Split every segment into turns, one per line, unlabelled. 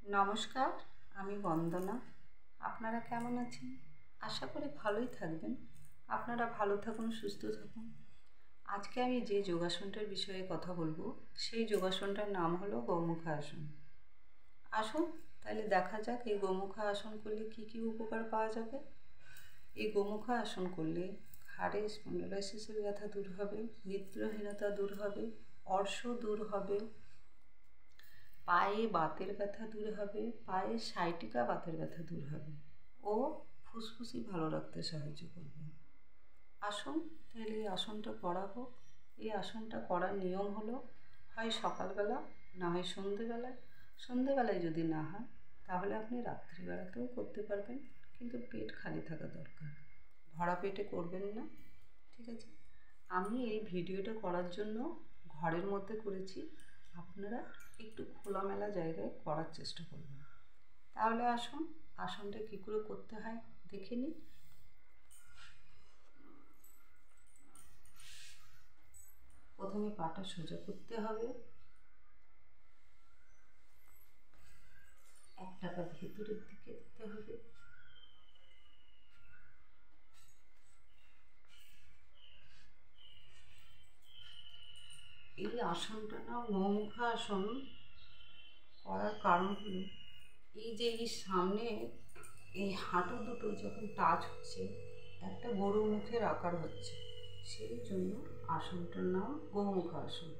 নমস্কার, আমি বন্দনা। আপনারা কেমন আছেন? আশা করি ভালোই থাকবেন। আপনারা ভালো থাকুন, সুস্থ থাকুন। আজকে আমি যে যোগাসনটার বিষয়ে কথা বলবো, সেই যোগাসনটার নাম হলো গোমুখ আসন। আসুন তাহলে দেখা যাক এই গোমুখ আসন করলে কী কী উপকার পাওয়া যাবে। এই গোমুখ আসন করলে ঘাড়ে স্পন্ডাইলাইসিসের ব্যথা দূর হবে, নিদ্রাহীনতা দূর হবে, অর্শ দূর হবে, পায়ে বাতের ব্যথা দূর হবে, পায়ে সাইটিকা বাতের ব্যথা দূর হবে ও ফুসফুসি ভালো রাখতে সাহায্য করবে। আসুন তাহলে এই আসনটা করা হোক। এই আসনটা করার নিয়ম হলো হয় সকালবেলা, না হয় সন্ধেবেলায়। সন্ধেবেলায় যদি না হয় তাহলে আপনি রাত্রিবেলাতেও করতে পারবেন, কিন্তু পেট খালি থাকা দরকার, ভরা পেটে করবেন না, ঠিক আছে? আমি এই ভিডিওটা করার জন্য ঘরের মধ্যে করেছি, আপনারা একটু খোলামেলা জায়গায় করার চেষ্টা করবেন। তাহলে আসুন আসনটা কী করে করতে হয় দেখে নিন। প্রথমে পাটা সোজা করতে হবে, একটা পা ভেতরের দিকে দিতে হবে, এই আসনটা না গোমুখ আসন করার কারণ হলো এই যে এই সামনে এই হাঁটু দুটো যখন টাচ হচ্ছে একটা গরুর মুখের আকার হচ্ছে, সেই জন্য আসনটার নাম গোমুখ আসন।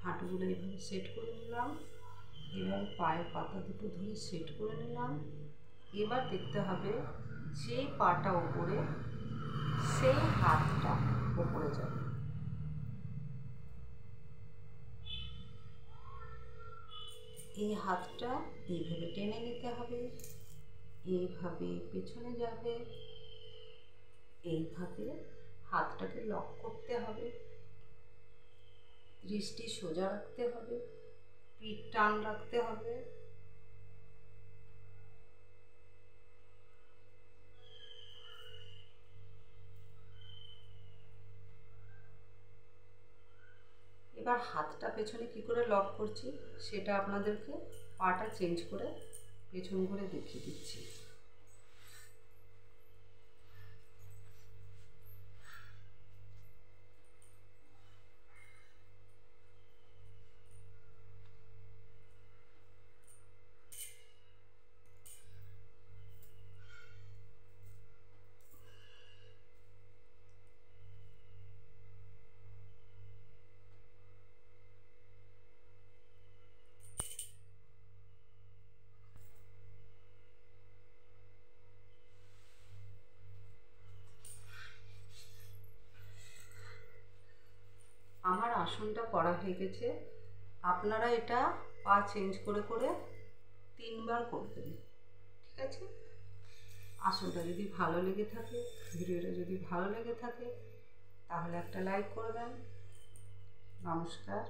হাঁটুগুলো এইভাবে সেট করে নিলাম, এবার পায়ের পাতা দুটো ধরে সেট করে নিলাম। এবার দেখতে হবে যেই পাটা ওপরে সেই হাতটা ওপরে যাবে। এই হাতটা এইভাবে টেনে নিতে হবে, এইভাবে পেছনে যাবে, এইভাবে হাতটাকে লক করতে হবে, দৃষ্টি সোজা রাখতে হবে, পিঠ টান রাখতে হবে। এবার হাতটা পেছনে কি করে লক করছি সেটা আপনাদেরকে পাটা চেঞ্জ করে পেছন করে দেখিয়ে দিচ্ছি। আমার আসনটা করা হয়ে গেছে, আপনারা এটা পা চেঞ্জ করে করে 3বার করবেন, ঠিক আছে? আসনটা যদি ভালো লেগে থাকে, ভিডিওটা যদি ভালো লেগে থাকে তাহলে একটা লাইক করবেন। নমস্কার।